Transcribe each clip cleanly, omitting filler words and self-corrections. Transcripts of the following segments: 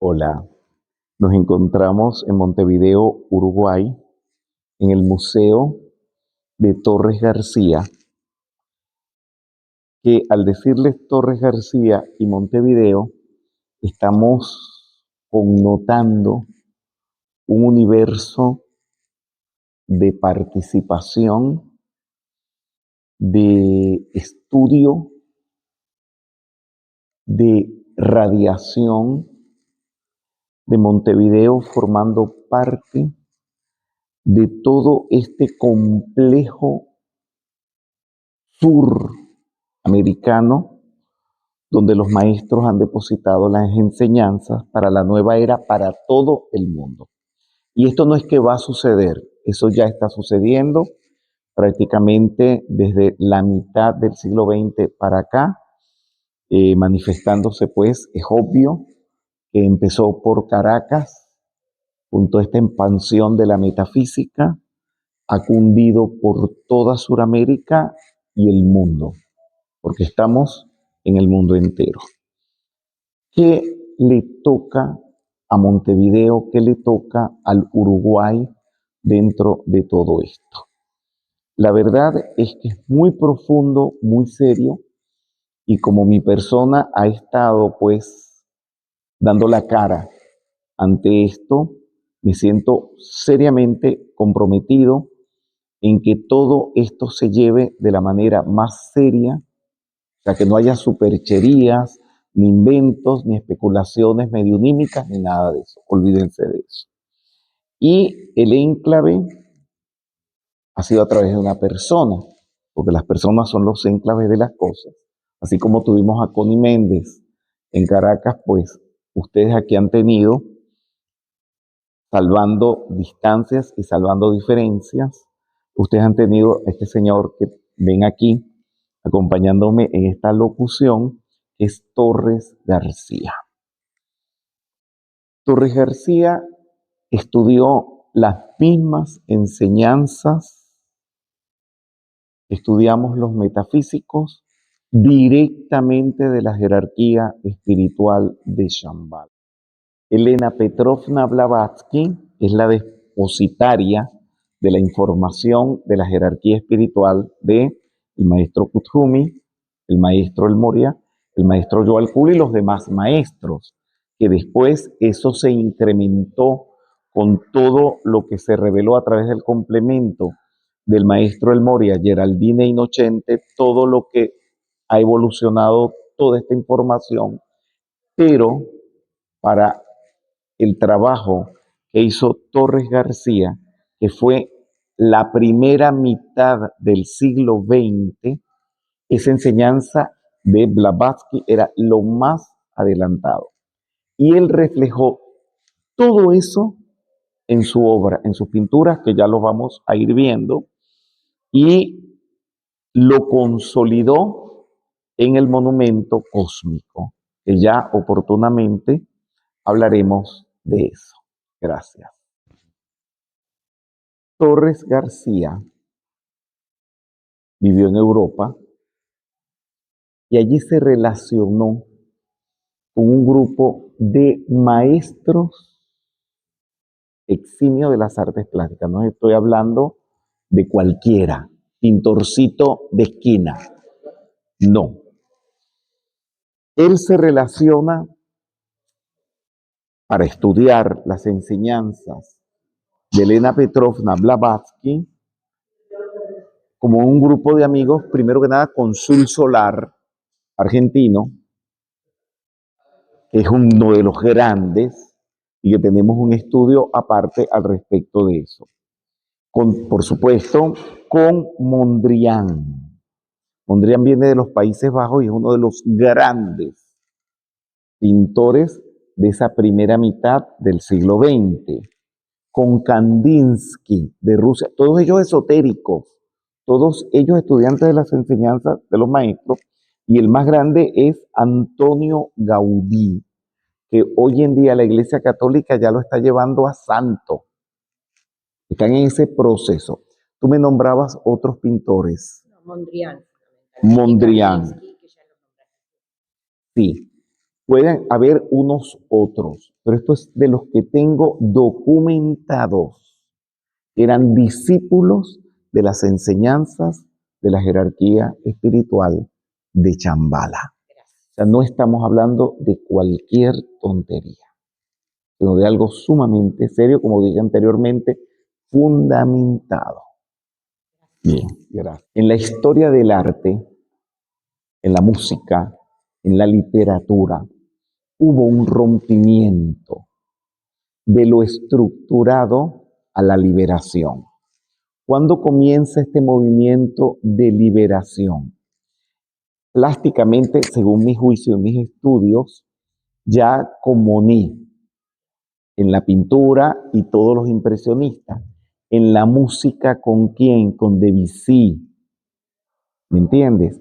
Hola, nos encontramos en Montevideo, Uruguay, en el Museo de Torres García, que al decirles Torres García y Montevideo, estamos connotando un universo de participación, de estudio, de radiación de Montevideo formando parte de todo este complejo suramericano donde los maestros han depositado las enseñanzas para la nueva era para todo el mundo. Y esto no es que va a suceder, eso ya está sucediendo prácticamente desde la mitad del siglo XX para acá, manifestándose pues, es obvio que empezó por Caracas, junto a esta expansión de la metafísica, ha cundido por toda Sudamérica y el mundo, porque estamos en el mundo entero. ¿Qué le toca a Montevideo? ¿Qué le toca al Uruguay dentro de todo esto? La verdad es que es muy profundo, muy serio, y como mi persona ha estado pues dando la cara ante esto, me siento seriamente comprometido en que todo esto se lleve de la manera más seria, o sea, que no haya supercherías, ni inventos, ni especulaciones mediunímicas, ni nada de eso. Olvídense de eso. Y el enclave ha sido a través de una persona, porque las personas son los enclaves de las cosas. Así como tuvimos a Connie Méndez en Caracas, pues ustedes aquí han tenido, salvando distancias y salvando diferencias, ustedes han tenido a este señor que ven aquí, acompañándome en esta locución, que es Torres García. Torres García estudió las mismas enseñanzas, estudiamos los metafísicos directamente de la jerarquía espiritual de Shambhala. Elena Petrovna Blavatsky es la depositaria de la información de la jerarquía espiritual de el maestro Kuthumi, el maestro El Moria, el maestro Joel Kuhl y los demás maestros, que después eso se incrementó con todo lo que se reveló a través del complemento del maestro El Moria, Geraldine Inocente, todo lo que ha evolucionado toda esta información, pero para el trabajo que hizo Torres García, que fue la primera mitad del siglo XX, esa enseñanza de Blavatsky era lo más adelantado. Y él reflejó todo eso en su obra, en sus pinturas, que ya lo vamos a ir viendo, y lo consolidó en el monumento cósmico, que ya oportunamente hablaremos de eso. Gracias. Torres García vivió en Europa y allí se relacionó con un grupo de maestros eximios de las artes plásticas. No estoy hablando de cualquiera, pintorcito de esquina. No. Él se relaciona para estudiar las enseñanzas de Elena Petrovna Blavatsky como un grupo de amigos, primero que nada, con Sul Solar, argentino, que es uno de los grandes y que tenemos un estudio aparte al respecto de eso. Por supuesto, con Mondrian. Mondrian viene de los Países Bajos y es uno de los grandes pintores de esa primera mitad del siglo XX. Con Kandinsky de Rusia, todos ellos esotéricos, todos ellos estudiantes de las enseñanzas de los maestros, y el más grande es Antonio Gaudí, que hoy en día la Iglesia Católica ya lo está llevando a santo. Están en ese proceso. Tú me nombrabas otros pintores. No, Mondrian. Mondrian. Sí, pueden haber unos otros, pero esto es de los que tengo documentados. Eran discípulos de las enseñanzas de la jerarquía espiritual de Shambhala. O sea, no estamos hablando de cualquier tontería, sino de algo sumamente serio, como dije anteriormente, fundamentado. Bien, gracias. En la historia del arte, en la música, en la literatura, hubo un rompimiento de lo estructurado a la liberación. ¿Cuándo comienza este movimiento de liberación? Plásticamente, según mi juicio y mis estudios, ya con Monet, en la pintura y todos los impresionistas, en la música con quién, con Debussy, ¿me entiendes?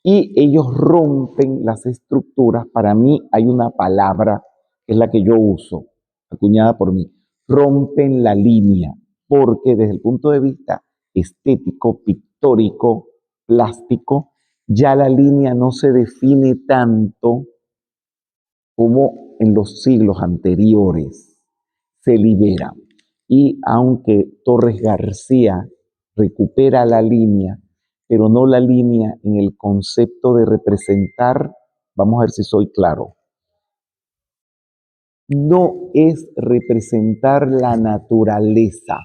Y ellos rompen las estructuras. Para mí hay una palabra que es la que yo uso, acuñada por mí, rompen la línea, porque desde el punto de vista estético, pictórico, plástico, ya la línea no se define tanto como en los siglos anteriores, se libera. Y aunque Torres García recupera la línea, pero no la línea en el concepto de representar, vamos a ver si soy claro, no es representar la naturaleza,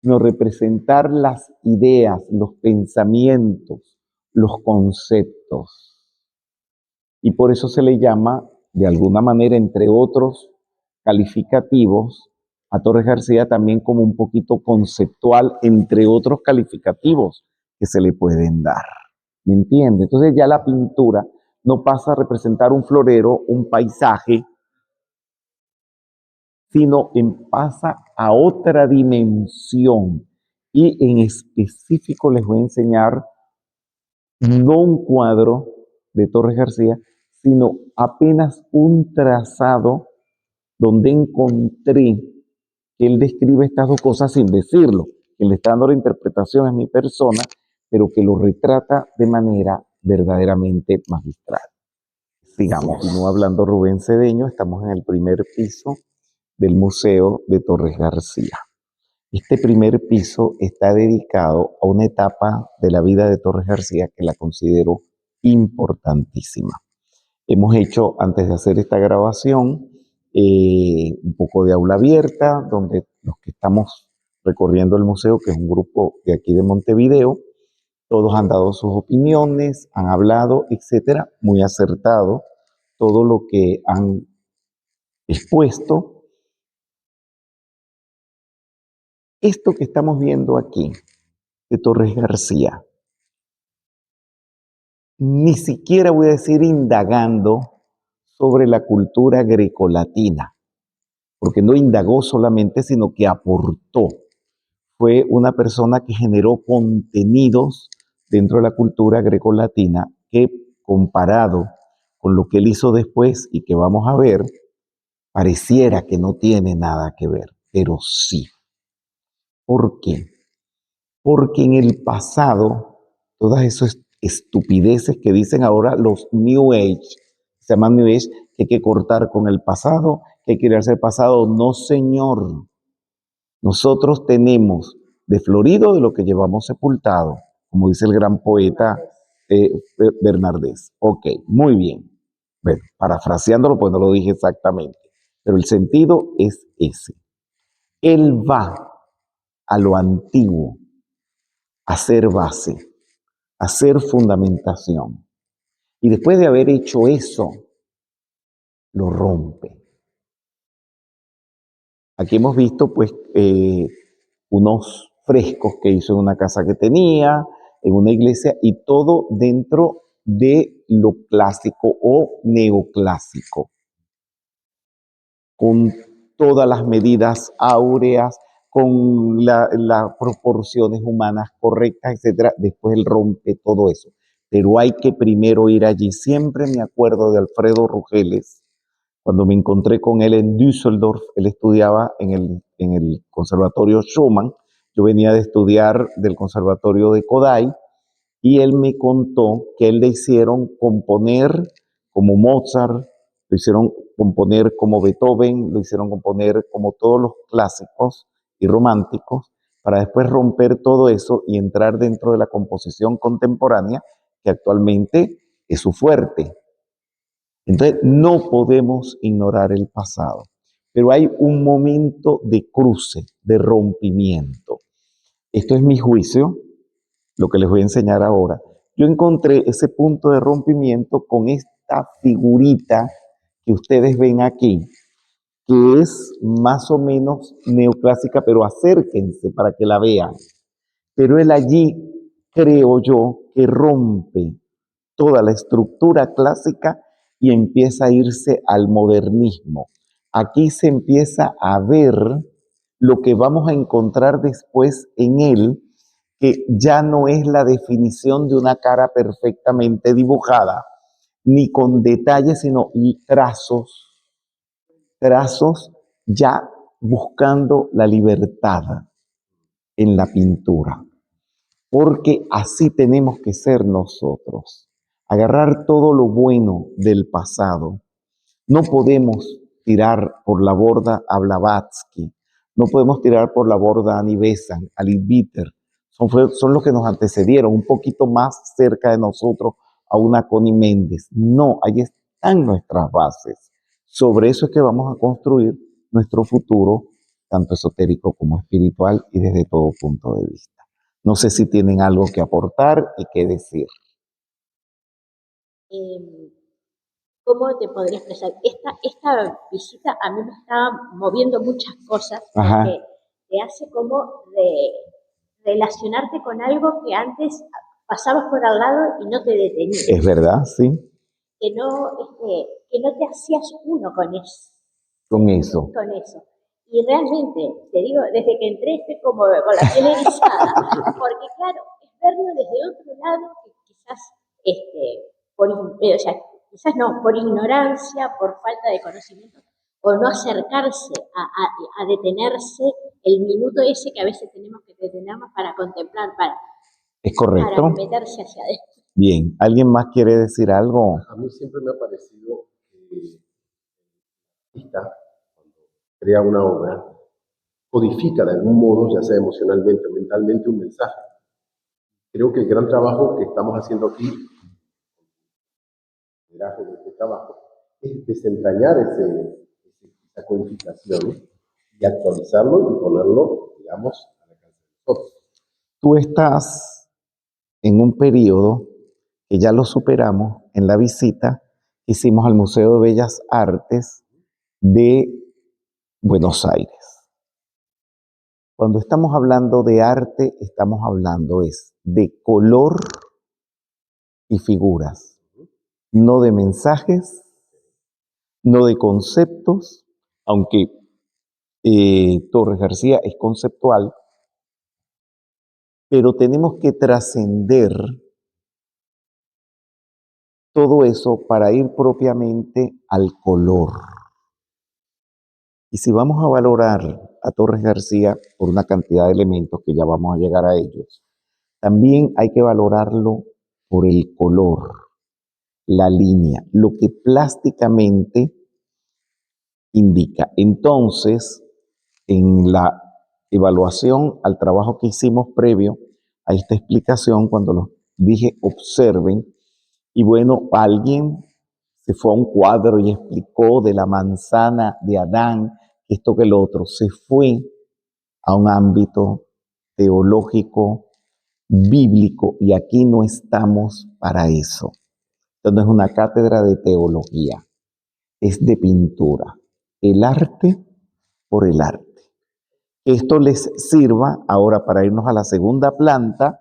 sino representar las ideas, los pensamientos, los conceptos. Y por eso se le llama, de alguna manera, entre otros calificativos, a Torres García también como un poquito conceptual, entre otros calificativos que se le pueden dar. ¿Me entiende? Entonces ya la pintura no pasa a representar un florero, un paisaje, sino pasa a otra dimensión. Y en específico les voy a enseñar no un cuadro de Torres García, sino apenas un trazado donde encontré que él describe estas dos cosas sin decirlo. Quien le está dando la interpretación es mi persona, pero que lo retrata de manera verdaderamente magistral. Sigamos, continúa hablando Rubén Cedeño, estamos en el primer piso del Museo de Torres García. Este primer piso está dedicado a una etapa de la vida de Torres García que la considero importantísima. Hemos hecho, antes de hacer esta grabación, un poco de aula abierta, donde los que estamos recorriendo el museo, que es un grupo de aquí de Montevideo, todos han dado sus opiniones, han hablado, etcétera, muy acertado todo lo que han expuesto. Esto que estamos viendo aquí, de Torres García, ni siquiera voy a decir indagando sobre la cultura grecolatina, porque no indagó solamente, sino que aportó. Fue una persona que generó contenidos dentro de la cultura grecolatina que, comparado con lo que él hizo después y que vamos a ver, pareciera que no tiene nada que ver, pero sí. ¿Por qué? Porque en el pasado, todas esas estupideces que dicen ahora los New Age, se llaman New Age, que hay que cortar con el pasado, que hay que irse al pasado. No, señor. Nosotros tenemos de florido de lo que llevamos sepultado, como dice el gran poeta Bernardés. Ok, muy bien. Bueno, parafraseándolo, pues no lo dije exactamente, pero el sentido es ese. Él va a lo antiguo, a hacer base, a hacer fundamentación. Y después de haber hecho eso, lo rompe. Aquí hemos visto, pues, unos frescos que hizo en una casa que tenía, en una iglesia, y todo dentro de lo clásico o neoclásico, con todas las medidas áureas, con las proporciones humanas correctas, etcétera. Después él rompe todo eso. Pero hay que primero ir allí. Siempre me acuerdo de Alfredo Rugeles, cuando me encontré con él en Düsseldorf. Él estudiaba en el Conservatorio Schumann. Yo venía de estudiar del Conservatorio de Kodai y él me contó que él le hicieron componer como Mozart, lo hicieron componer como Beethoven, lo hicieron componer como todos los clásicos y románticos, para después romper todo eso y entrar dentro de la composición contemporánea, que actualmente es su fuerte. Entonces, no podemos ignorar el pasado, pero hay un momento de cruce, de rompimiento. Esto es mi juicio, lo que les voy a enseñar ahora. Yo encontré ese punto de rompimiento con esta figurita que ustedes ven aquí, que es más o menos neoclásica, pero acérquense para que la vean. Pero él allí, creo yo, que rompe toda la estructura clásica y empieza a irse al modernismo. Aquí se empieza a ver lo que vamos a encontrar después en él, que ya no es la definición de una cara perfectamente dibujada, ni con detalles, sino trazos ya buscando la libertad en la pintura. Porque así tenemos que ser nosotros. Agarrar todo lo bueno del pasado. No podemos tirar por la borda a Blavatsky. No podemos tirar por la borda a Annie Besant, a Lee Bitter. Son los que nos antecedieron, un poquito más cerca de nosotros, a una Connie Méndez. No, ahí están nuestras bases. Sobre eso es que vamos a construir nuestro futuro, tanto esotérico como espiritual y desde todo punto de vista. No sé si tienen algo que aportar y que decir. ¿Cómo te podría expresar? Esta visita a mí me estaba moviendo muchas cosas, Ajá. porque te hace como relacionarte con algo que antes pasabas por al lado y no te detenías. Es verdad, sí. Que no te hacías uno con eso. Con eso. Con eso. Y realmente, te digo, desde que entré estoy como con la piel erizada, porque claro, es verlo desde otro lado que quizás, quizás no, por ignorancia, por falta de conocimiento, o no acercarse a detenerse el minuto ese que a veces tenemos que detenernos para contemplar, ¿Es correcto? para meterse hacia adentro. Bien, ¿alguien más quiere decir algo? A mí siempre me ha parecido que el artista, cuando crea una obra, codifica de algún modo, ya sea emocionalmente o mentalmente, un mensaje. Creo que el gran trabajo que estamos haciendo aquí, el liderazgo de este trabajo, es desentrañar esa codificación y actualizarlo y ponerlo, digamos, al alcance de nosotros. Tú estás en un periodo que ya lo superamos en la visita que hicimos al Museo de Bellas Artes de Buenos Aires. Cuando estamos hablando de arte, estamos hablando de color y figuras, no de mensajes, no de conceptos, aunque Torres García es conceptual, pero tenemos que trascender todo eso para ir propiamente al color. Y si vamos a valorar a Torres García por una cantidad de elementos que ya vamos a llegar a ellos, también hay que valorarlo por el color, la línea, lo que plásticamente indica. Entonces, en la evaluación al trabajo que hicimos previo a esta explicación, cuando los dije observen, y bueno, alguien se fue a un cuadro y explicó de la manzana de Adán, esto que lo otro, se fue a un ámbito teológico, bíblico, y aquí no estamos para eso. Esto no es una cátedra de teología, es de pintura. El arte por el arte. Esto les sirva ahora para irnos a la segunda planta,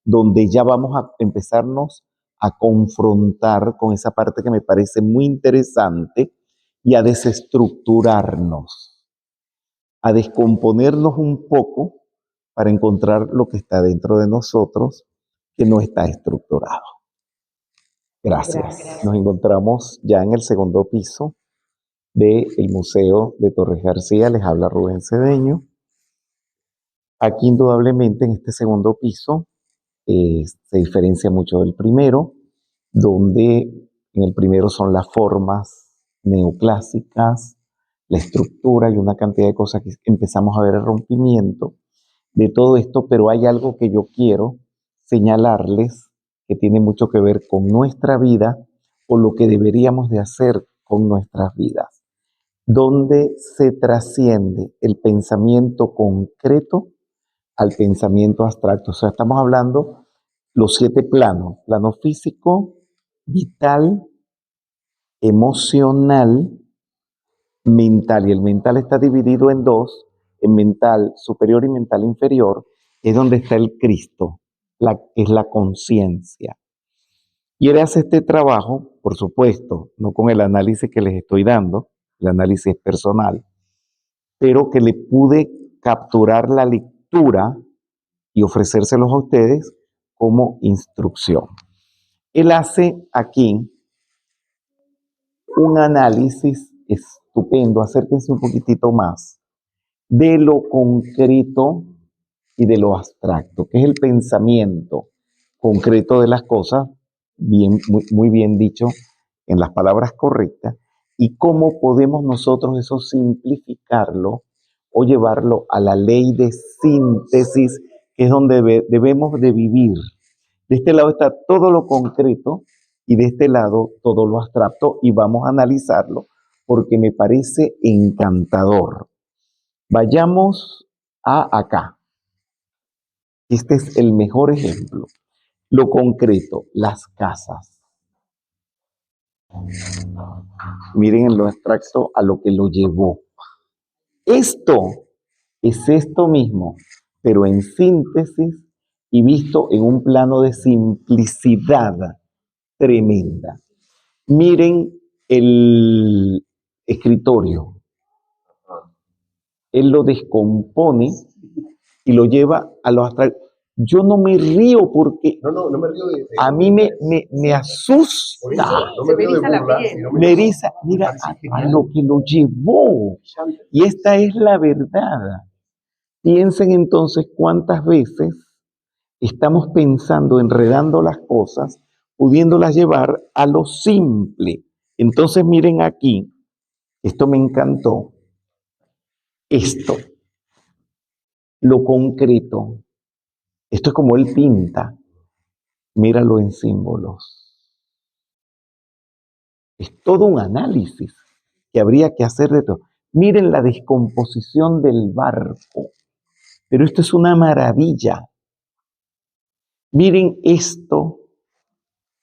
donde ya vamos a empezarnos a confrontar con esa parte que me parece muy interesante y a desestructurarnos, a descomponernos un poco para encontrar lo que está dentro de nosotros que no está estructurado. Gracias. Nos encontramos ya en el segundo piso del Museo de Torres García. Les habla Rubén Cedeño. Aquí indudablemente en este segundo piso se diferencia mucho del primero, donde en el primero son las formas neoclásicas, la estructura y una cantidad de cosas que empezamos a ver el rompimiento de todo esto, pero hay algo que yo quiero señalarles que tiene mucho que ver con nuestra vida o lo que deberíamos de hacer con nuestras vidas, donde se trasciende el pensamiento concreto al pensamiento abstracto. O sea, estamos hablando los 7 planos: plano físico, vital, emocional, mental. Y el mental está dividido en 2, en mental superior y mental inferior, es donde está el Cristo, es la conciencia. Y él hace este trabajo, por supuesto, no con el análisis que les estoy dando, el análisis personal, pero que le pude capturar la lectura y ofrecérselos a ustedes como instrucción. Él hace aquí un análisis estupendo, acérquense un poquitito más, de lo concreto y de lo abstracto, que es el pensamiento concreto de las cosas, bien, muy bien dicho, en las palabras correctas, y cómo podemos nosotros eso simplificarlo o llevarlo a la ley de síntesis, que es donde debemos de vivir. De este lado está todo lo concreto y de este lado todo lo abstracto, y vamos a analizarlo porque me parece encantador. Vayamos a acá. Este es el mejor ejemplo. Lo concreto, las casas. Miren en lo abstracto a lo que lo llevó. Esto es esto mismo, pero en síntesis y visto en un plano de simplicidad tremenda. Miren el escritorio. Él lo descompone y lo lleva a lo abstracto. Yo no me río porque No me río de a mí me asusta. por eso, no me río de burla, sino Me eriza, mira, a lo que lo llevó. Y esta es la verdad. Piensen entonces cuántas veces estamos pensando, enredando las cosas, pudiéndolas llevar a lo simple. Entonces miren aquí, esto me encantó, esto, lo concreto, esto es como él pinta, míralo en símbolos. Es todo un análisis que habría que hacer de todo. Miren la descomposición del barco, pero esto es una maravilla. Miren esto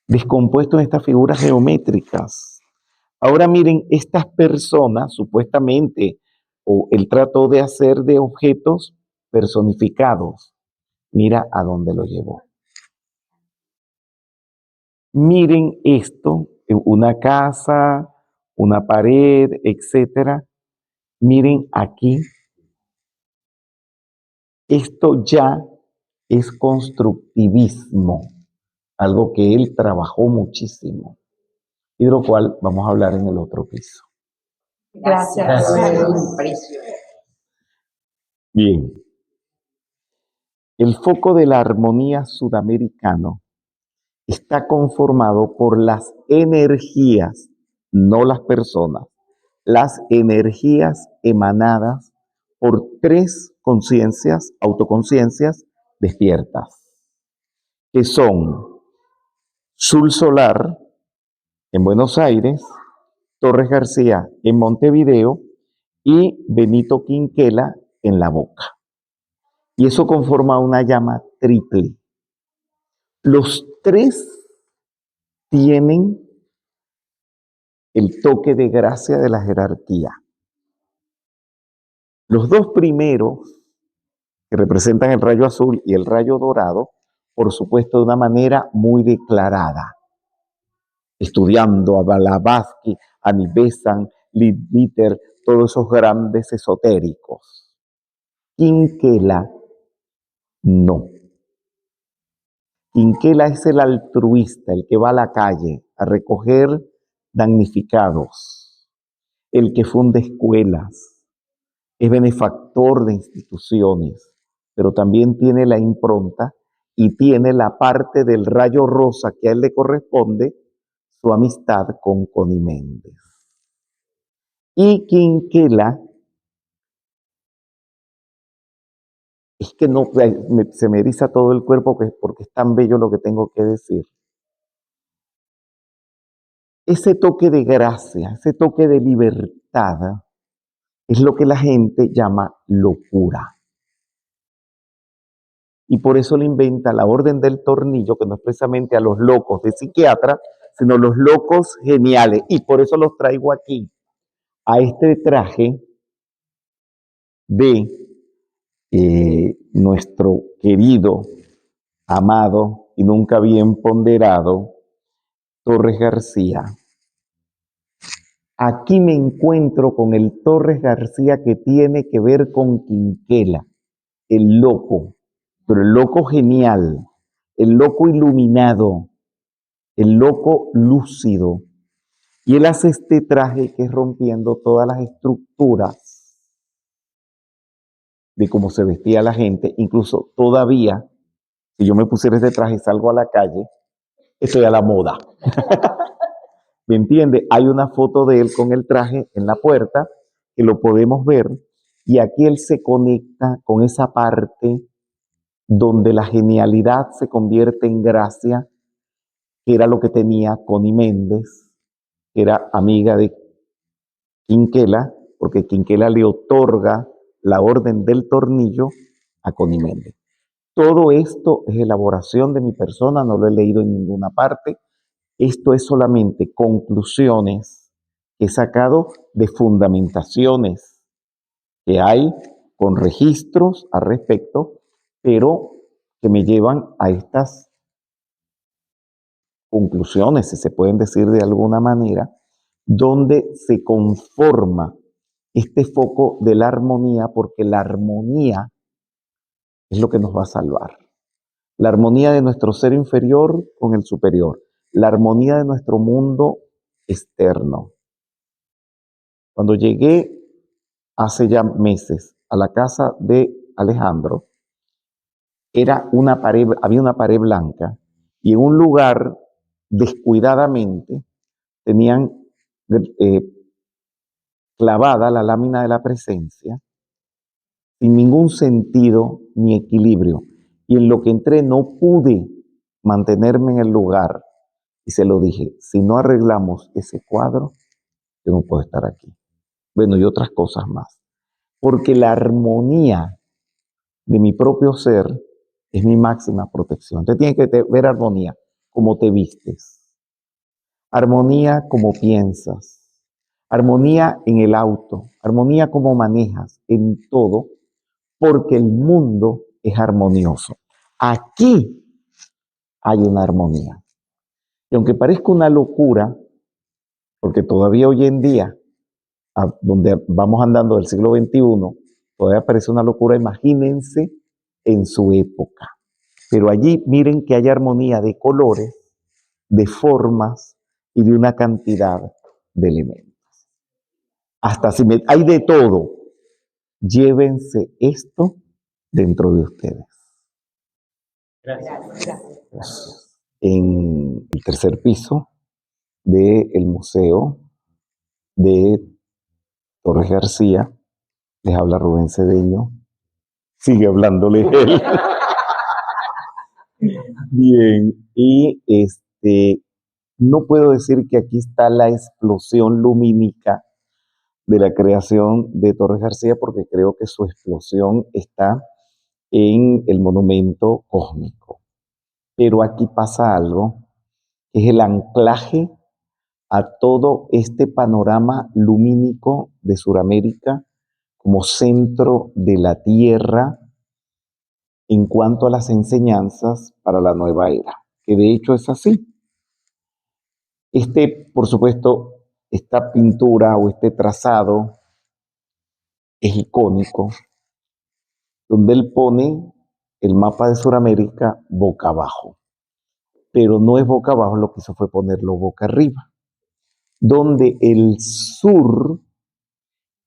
descompuesto en estas figuras geométricas. Ahora miren, estas personas, supuestamente, o él trató de hacer de objetos personificados. Mira a dónde lo llevó. Miren esto, una casa, una pared, etcétera. Miren aquí, esto ya es constructivismo, algo que él trabajó muchísimo y de lo cual vamos a hablar en el otro piso. Gracias. Bien. El foco de la armonía sudamericano está conformado por las energías, no las personas, las energías emanadas por 3 conciencias, autoconciencias despiertas, que son Sul Solar en Buenos Aires, Torres García en Montevideo y Benito Quinquela en La Boca. Y eso conforma una llama triple. Los 3 tienen el toque de gracia de la jerarquía. Los 2 primeros, que representan el rayo azul y el rayo dorado, por supuesto de una manera muy declarada, estudiando a Blavatsky, a Nivesan, Leadbeater, todos esos grandes esotéricos. Quinquela, no. Quinquela es el altruista, el que va a la calle a recoger damnificados, el que funda escuelas, es benefactor de instituciones, pero también tiene la impronta y tiene la parte del rayo rosa que a él le corresponde, su amistad con Connie Méndez. Y Quinquela, es que no, se me eriza todo el cuerpo porque es tan bello lo que tengo que decir. Ese toque de gracia, ese toque de libertad, es lo que la gente llama locura. Y por eso le inventa la orden del tornillo, que no es precisamente a los locos de psiquiatra, sino los locos geniales. Y por eso los traigo aquí, a este traje de nuestro querido, amado y nunca bien ponderado Torres García. Aquí me encuentro con el Torres García que tiene que ver con Quinquela, el loco, pero el loco genial, el loco iluminado, el loco lúcido. Y él hace este traje que es rompiendo todas las estructuras de cómo se vestía la gente. Incluso todavía, si yo me pusiera este traje y salgo a la calle, estoy a la moda. ¿Me entiende? Hay una foto de él con el traje en la puerta, que lo podemos ver, y aquí él se conecta con esa parte donde la genialidad se convierte en gracia, que era lo que tenía Connie Méndez, que era amiga de Quinquela, porque Quinquela le otorga la orden del tornillo a Connie Méndez. Todo esto es elaboración de mi persona, no lo he leído en ninguna parte. Esto es solamente conclusiones que he sacado de fundamentaciones que hay con registros al respecto, pero que me llevan a estas conclusiones, si se pueden decir de alguna manera, donde se conforma este foco de la armonía, porque la armonía es lo que nos va a salvar. La armonía de nuestro ser inferior con el superior, la armonía de nuestro mundo externo. Cuando llegué hace ya meses a la casa de Alejandro, había una pared blanca y en un lugar descuidadamente tenían clavada la lámina de la presencia sin ningún sentido ni equilibrio. Y en lo que entré no pude mantenerme en el lugar y se lo dije, si no arreglamos ese cuadro, yo no puedo estar aquí. Bueno, y otras cosas más. Porque la armonía de mi propio ser es mi máxima protección. Te tienes que ver armonía como te vistes, armonía como piensas, armonía en el auto, armonía como manejas, en todo, porque el mundo es armonioso. Aquí hay una armonía. Y aunque parezca una locura, porque todavía hoy en día, donde vamos andando del siglo XXI, todavía parece una locura, imagínense en su época. Pero allí miren que hay armonía de colores, de formas y de una cantidad de elementos. Hasta si hay de todo, llévense esto dentro de ustedes. Gracias. En el tercer piso del Museo de Torres García, les habla Rubén Cedeño. Sigue hablándole él. Bien, y no puedo decir que aquí está la explosión lumínica de la creación de Torres García, porque creo que su explosión está en el monumento cósmico. Pero aquí pasa algo, que es el anclaje a todo este panorama lumínico de Sudamérica como centro de la Tierra en cuanto a las enseñanzas para la nueva era, que de hecho es así. Por supuesto, esta pintura o este trazado es icónico, donde él pone el mapa de Sudamérica boca abajo, pero no es boca abajo, lo que hizo fue ponerlo boca arriba, donde el sur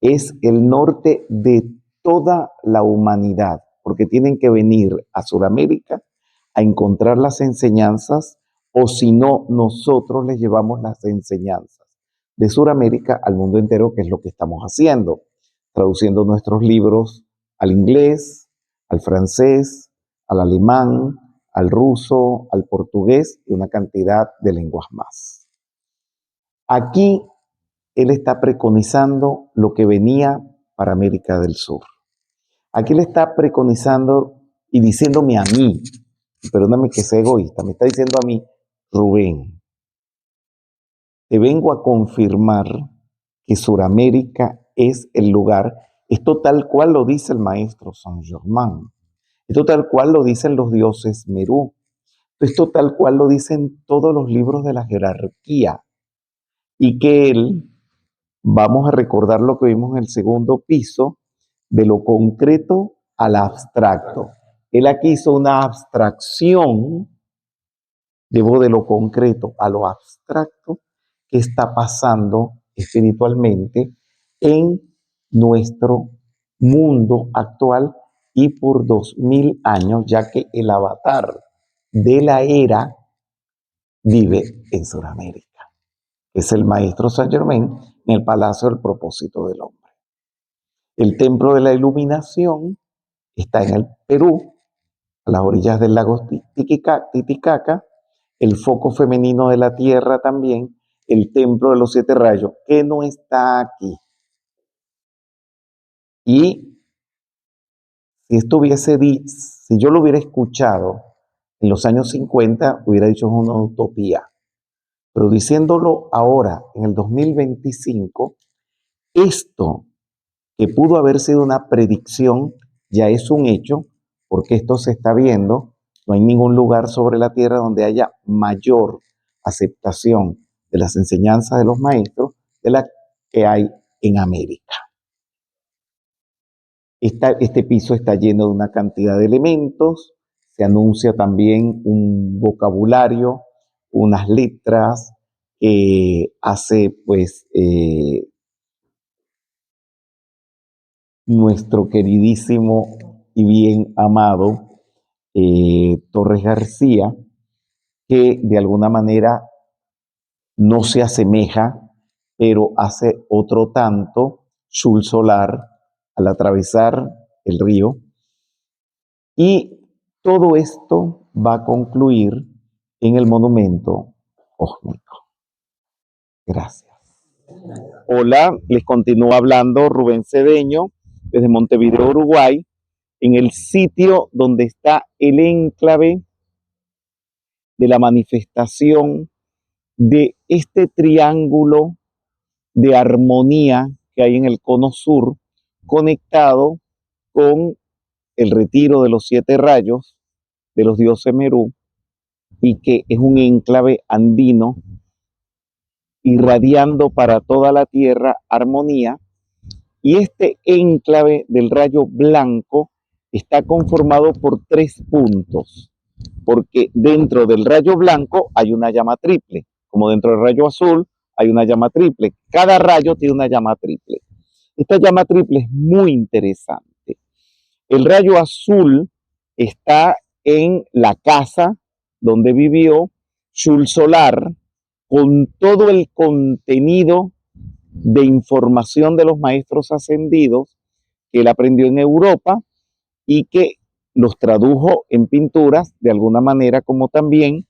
es el norte de toda la humanidad, porque tienen que venir a Sudamérica a encontrar las enseñanzas, o si no, nosotros les llevamos las enseñanzas. de Sudamérica al mundo entero, que es lo que estamos haciendo, traduciendo nuestros libros al inglés, al francés, al alemán, al ruso, al portugués y una cantidad de lenguas más. Aquí él está preconizando lo que venía para América del Sur. Aquí le está preconizando y diciéndome a mí, perdóname que sea egoísta, me está diciendo a mí, Rubén, te vengo a confirmar que Suramérica es el lugar, esto tal cual lo dice el maestro Saint Germain, esto tal cual lo dicen los dioses Merú, esto tal cual lo dicen todos los libros de la jerarquía, y que él, vamos a recordar lo que vimos en el segundo piso, de lo concreto al abstracto. Él aquí hizo una abstracción, llevó de lo concreto a lo abstracto, que está pasando espiritualmente en nuestro mundo actual y por 2000 años, ya que el avatar de la era vive en Sudamérica. Es el maestro Saint Germain en el Palacio del Propósito del Hombre. El Templo de la Iluminación está en el Perú, a las orillas del lago Titicaca, el foco femenino de la Tierra también, el Templo de los Siete Rayos, que no está aquí. Y si yo lo hubiera escuchado en los años 50, hubiera dicho es una utopía. Pero diciéndolo ahora, en el 2025, esto que pudo haber sido una predicción ya es un hecho, porque esto se está viendo. No hay ningún lugar sobre la tierra donde haya mayor aceptación de las enseñanzas de los maestros de la que hay en América. Este piso está lleno de una cantidad de elementos, se anuncia también un vocabulario, unas letras que hace pues nuestro queridísimo y bien amado Torres García, que de alguna manera no se asemeja, pero hace otro tanto, Sul Solar, al atravesar el río. Y todo esto va a concluir en el monumento cósmico. Gracias. Hola, les continúo hablando Rubén Cedeño desde Montevideo, Uruguay, en el sitio donde está el enclave de la manifestación de este triángulo de armonía que hay en el cono sur, conectado con el retiro de los 7 rayos de los dioses Merú, y que es un enclave andino irradiando para toda la tierra armonía. Y este enclave del rayo blanco está conformado por 3 puntos, porque dentro del rayo blanco hay una llama triple, como dentro del rayo azul hay una llama triple. Cada rayo tiene una llama triple. Esta llama triple es muy interesante. El rayo azul está en la casa donde vivió Sul Solar, con todo el contenido de información de los maestros ascendidos que él aprendió en Europa y que los tradujo en pinturas de alguna manera, como también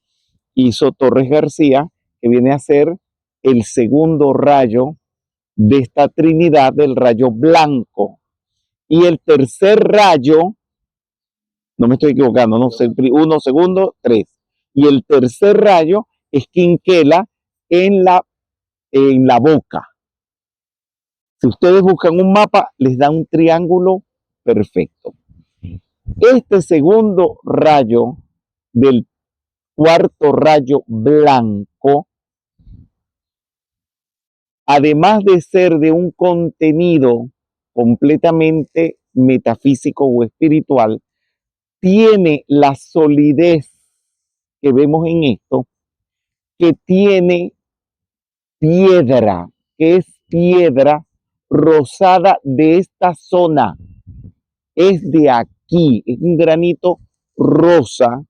hizo Torres García, que viene a ser el segundo rayo de esta trinidad del rayo blanco. Y el tercer rayo, no me estoy equivocando, no sé, 1 segundo, 3. Y el tercer rayo es Quinquela en la boca. Si ustedes buscan un mapa, les da un triángulo perfecto. Este segundo rayo del cuarto rayo blanco, además de ser de un contenido completamente metafísico o espiritual, tiene la solidez que vemos en esto, que tiene piedra, que es piedra rosada de esta zona, es de aquí, es un granito rosa,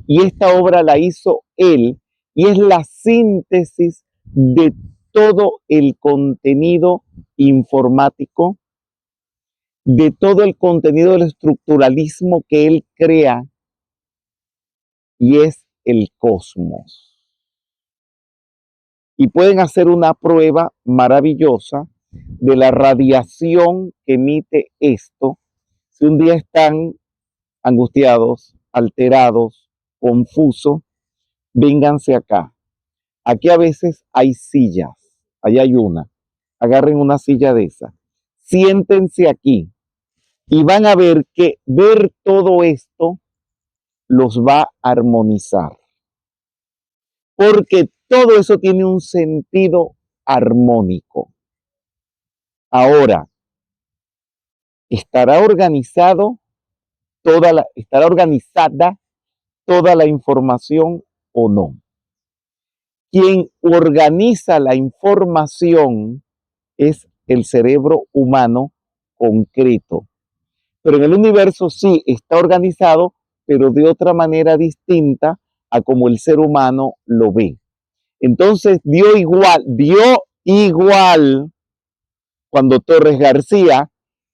y esta obra la hizo él, y es la síntesis de todo el contenido informático, de todo el contenido del estructuralismo que él crea, y es el cosmos. Y pueden hacer una prueba maravillosa de la radiación que emite esto. Si un día están angustiados, alterados, confusos, vénganse acá. Aquí a veces hay sillas, allá hay una. Agarren una silla de esa. Siéntense aquí y van a ver que ver todo esto los va a armonizar. Porque todo eso tiene un sentido armónico. Ahora, estará organizada toda la información o no. Quien organiza la información es el cerebro humano concreto. Pero en el universo sí está organizado, pero de otra manera distinta a como el ser humano lo ve. Entonces dio igual cuando Torres García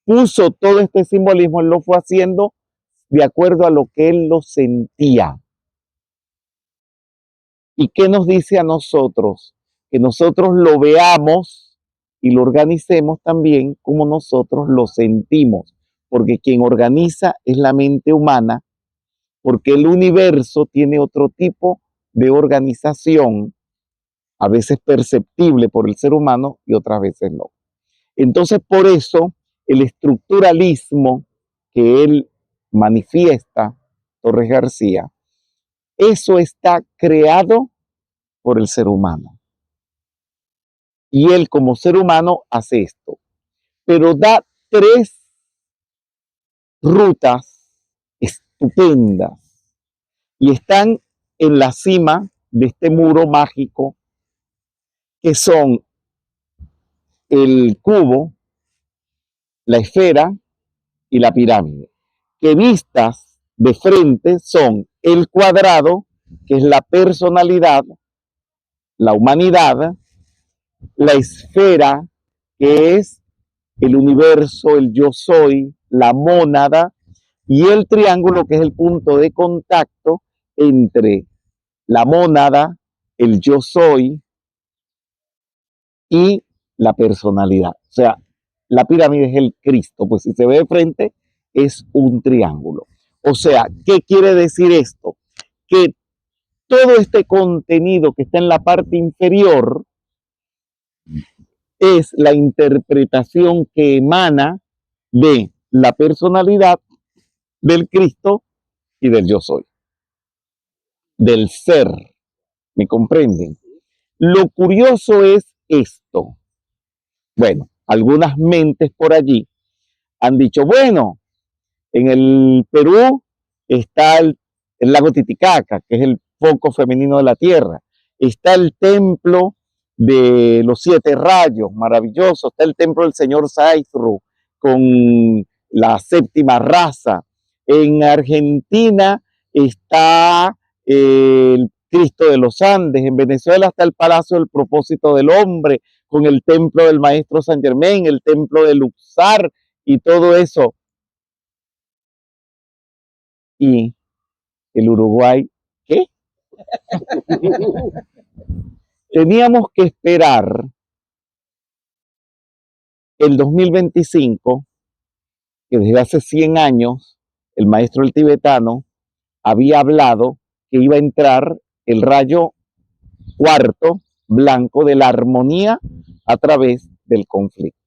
puso todo este simbolismo, él lo fue haciendo de acuerdo a lo que él lo sentía. ¿Y qué nos dice a nosotros? Que nosotros lo veamos y lo organicemos también como nosotros lo sentimos, porque quien organiza es la mente humana, porque el universo tiene otro tipo de organización, a veces perceptible por el ser humano y otras veces no. Entonces, por eso, el estructuralismo que él manifiesta, Torres García, eso está creado por el ser humano. Y él como ser humano hace esto. Pero da 3 rutas estupendas y están en la cima de este muro mágico, que son el cubo, la esfera y la pirámide, que vistas de frente son el cuadrado, que es la personalidad, la humanidad, la esfera, que es el universo, el yo soy, la mónada, y el triángulo, que es el punto de contacto entre la mónada, el yo soy y la personalidad. O sea, la pirámide es el Cristo, pues si se ve de frente es un triángulo. O sea, ¿qué quiere decir esto? Que todo este contenido que está en la parte inferior es la interpretación que emana de la personalidad del Cristo y del yo soy, del ser. ¿Me comprenden? Lo curioso es esto. Bueno, algunas mentes por allí han dicho, bueno, en el Perú está el lago Titicaca, que es el foco femenino de la tierra. Está el templo de los 7 rayos, maravilloso. Está el templo del señor Saizru con la 7ª raza. En Argentina está el Cristo de los Andes. En Venezuela está el Palacio del Propósito del Hombre, con el templo del Maestro San Germán, el templo de Luxor y todo eso. Y el Uruguay, ¿qué? Teníamos que esperar el 2025, que desde hace 100 años el maestro el tibetano había hablado que iba a entrar el rayo 4º blanco de la armonía a través del conflicto.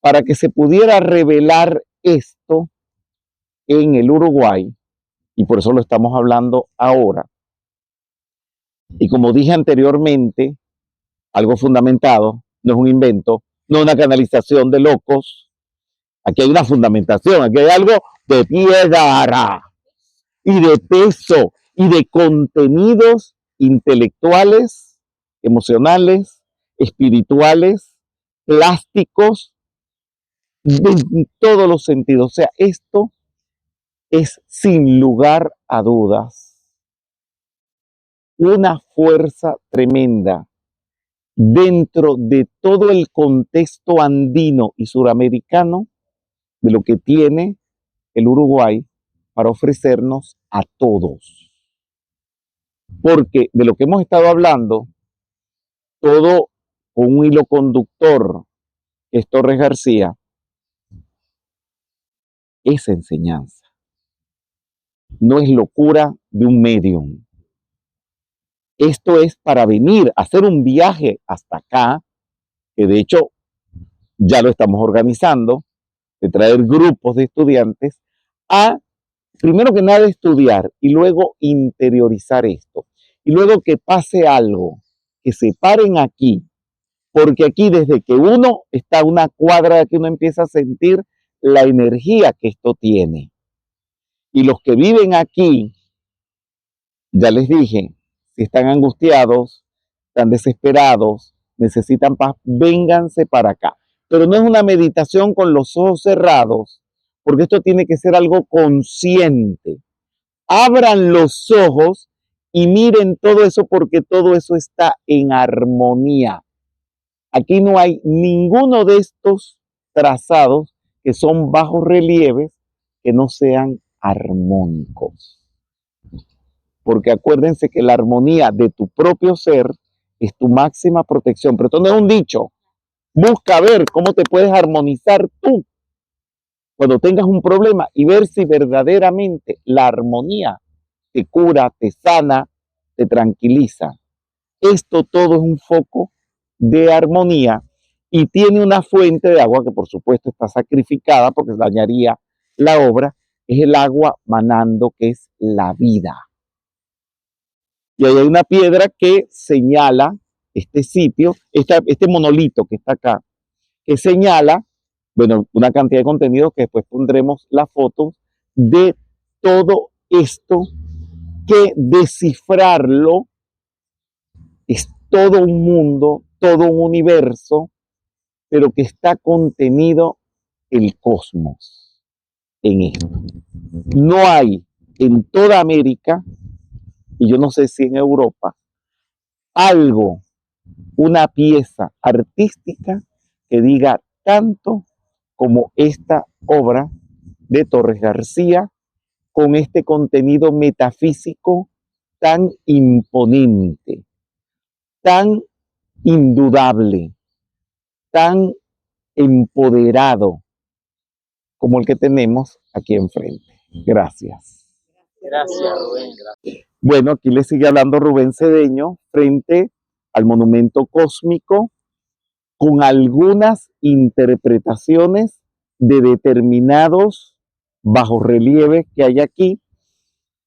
Para que se pudiera revelar esto en el Uruguay, y por eso lo estamos hablando ahora, y como dije anteriormente, algo fundamentado, no es un invento, no una canalización de locos. Aquí hay una fundamentación, aquí hay algo de piedra y de peso y de contenidos intelectuales, emocionales, espirituales, plásticos, en todos los sentidos. O sea, esto es sin lugar a dudas una fuerza tremenda. dentro de todo el contexto andino y suramericano de lo que tiene el Uruguay para ofrecernos a todos. Porque de lo que hemos estado hablando, todo con un hilo conductor, que es Torres García, es enseñanza. No es locura de un medium. Esto es para venir a hacer un viaje hasta acá, que de hecho ya lo estamos organizando, de traer grupos de estudiantes a, primero que nada, estudiar y luego interiorizar esto. Y luego que pase algo, que se paren aquí, porque aquí desde que uno está a una cuadra de que uno empieza a sentir la energía que esto tiene. Y los que viven aquí, ya les dije, si están angustiados, están desesperados, necesitan paz, vénganse para acá. Pero no es una meditación con los ojos cerrados, porque esto tiene que ser algo consciente. Abran los ojos y miren todo eso, porque todo eso está en armonía. Aquí no hay ninguno de estos trazados que son bajos relieves que no sean armónicos. Porque acuérdense que la armonía de tu propio ser es tu máxima protección. Pero esto no es un dicho. Busca ver cómo te puedes armonizar tú cuando tengas un problema y ver si verdaderamente la armonía te cura, te sana, te tranquiliza. Esto todo es un foco de armonía y tiene una fuente de agua que por supuesto está sacrificada porque dañaría la obra. Es el agua manando, que es la vida. Y ahí hay una piedra que señala este sitio, este monolito que está acá, que señala, bueno, una cantidad de contenido que después pondremos las fotos de todo esto, que descifrarlo es todo un mundo, todo un universo, pero que está contenido el cosmos en esto. No hay en toda América, y yo no sé si en Europa, algo, una pieza artística que diga tanto como esta obra de Torres García, con este contenido metafísico tan imponente, tan indudable, tan empoderado como el que tenemos aquí enfrente. Gracias. Gracias, Rubén. Bueno, aquí le sigue hablando Rubén Cedeño frente al monumento cósmico, con algunas interpretaciones de determinados bajorrelieves que hay aquí.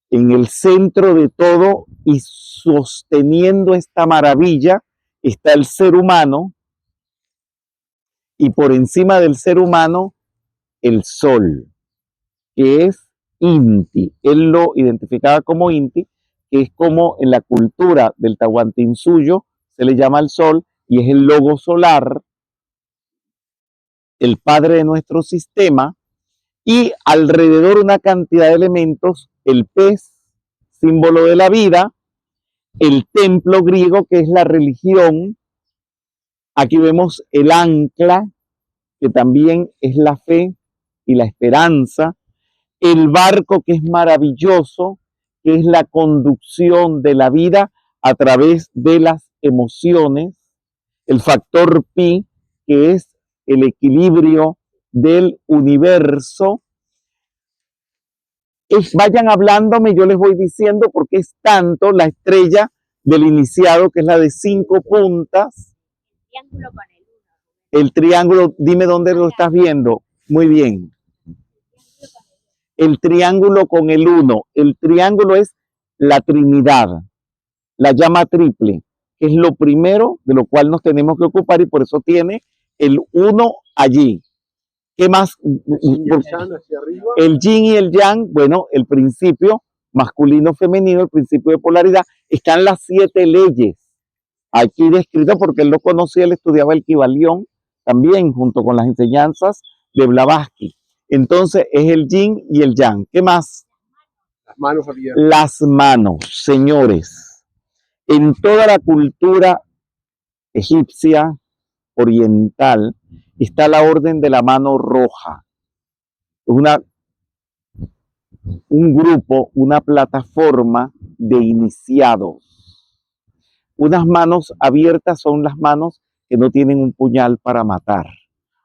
En el centro de todo y sosteniendo esta maravilla está el ser humano, y por encima del ser humano el sol, que es Inti. Él lo identificaba como Inti, que es como en la cultura del Tahuantinsuyo se le llama el sol, y es el logo solar, el padre de nuestro sistema, y alrededor una cantidad de elementos: el pez, símbolo de la vida; el templo griego, que es la religión; aquí vemos el ancla, que también es la fe y la esperanza; el barco, que es maravilloso, que es la conducción de la vida a través de las emociones; el factor pi, que es el equilibrio del universo. Vayan hablándome, yo les voy diciendo, porque es tanto la estrella del iniciado, que es la de 5 puntas. Triángulo con el 1. El triángulo, dime dónde lo estás viendo. Muy bien. El triángulo con el 1. El triángulo es la Trinidad, la llama triple, que es lo primero de lo cual nos tenemos que ocupar, y por eso tiene el 1 allí. ¿Qué más? El yin y el yang, bueno, el principio masculino, femenino, el principio de polaridad. Están las 7 leyes aquí descritas, porque él lo conocía, él estudiaba el Kybalión también, junto con las enseñanzas de Blavatsky. Entonces es el yin y el yang. ¿Qué más? Las manos abiertas. Las manos, señores. En toda la cultura egipcia oriental, está la Orden de la Mano Roja. Un grupo, una plataforma de iniciados. Unas manos abiertas son las manos que no tienen un puñal para matar.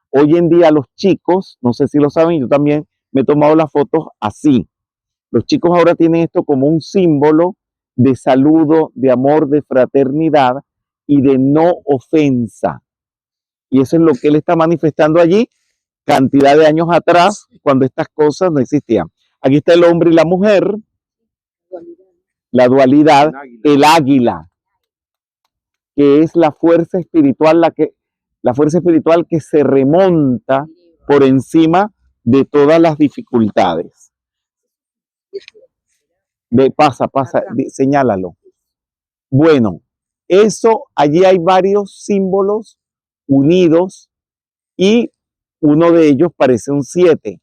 Hoy en día los chicos, no sé si lo saben, yo también me he tomado las fotos así. Los chicos ahora tienen esto como un símbolo de saludo, de amor, de fraternidad y de no ofensa. Y eso es lo que él está manifestando allí, cantidad de años atrás, cuando estas cosas no existían. Aquí está el hombre y la mujer, la dualidad, el águila, que es la fuerza espiritual, la fuerza espiritual que se remonta por encima de todas las dificultades. Pasa, señálalo. Bueno, allí hay varios símbolos unidos y uno de ellos parece un 7.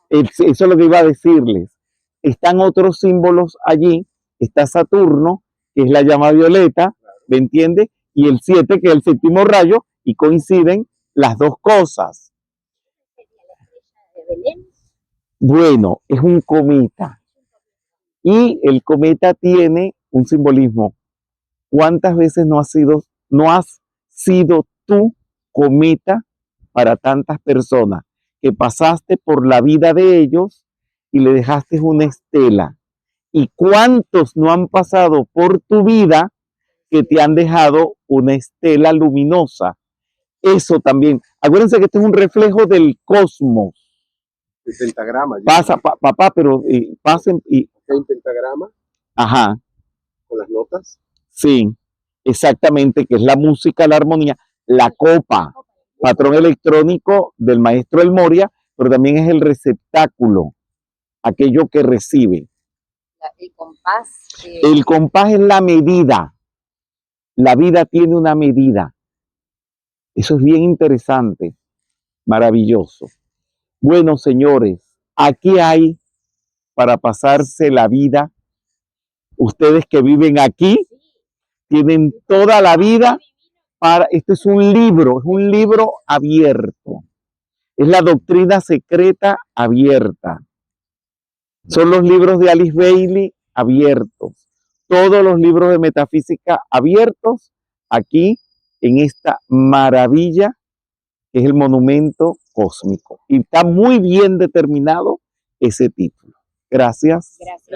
Eso es lo que iba a decirles. Están otros símbolos allí. Está Saturno, que es la llama violeta, ¿me entiende? Y el 7, que es el séptimo rayo, y coinciden las dos cosas. Bueno, es un cometa. Y el cometa tiene un simbolismo. ¿Cuántas veces no has sido tú cometa para tantas personas que pasaste por la vida de ellos y le dejaste una estela? ¿Y cuántos no han pasado por tu vida que te han dejado una estela luminosa? Eso también. Acuérdense que este es un reflejo del cosmos. El pentagrama. Pasa, papá, pero pasen y... Hay un pentagrama. Ajá. Con las notas. Sí, exactamente, que es la música, la armonía, la copa, patrón electrónico del maestro El Moria, pero también es el receptáculo, aquello que recibe. El compás. El compás es la medida. La vida tiene una medida. Eso es bien interesante, maravilloso. Bueno, señores, aquí hay para pasarse la vida. Ustedes que viven aquí tienen toda la vida esto es un libro abierto. Es la doctrina secreta abierta. Son los libros de Alice Bailey abiertos. Todos los libros de metafísica abiertos aquí en esta maravilla que es el monumento cósmico. Y está muy bien determinado ese título. Gracias. Gracias.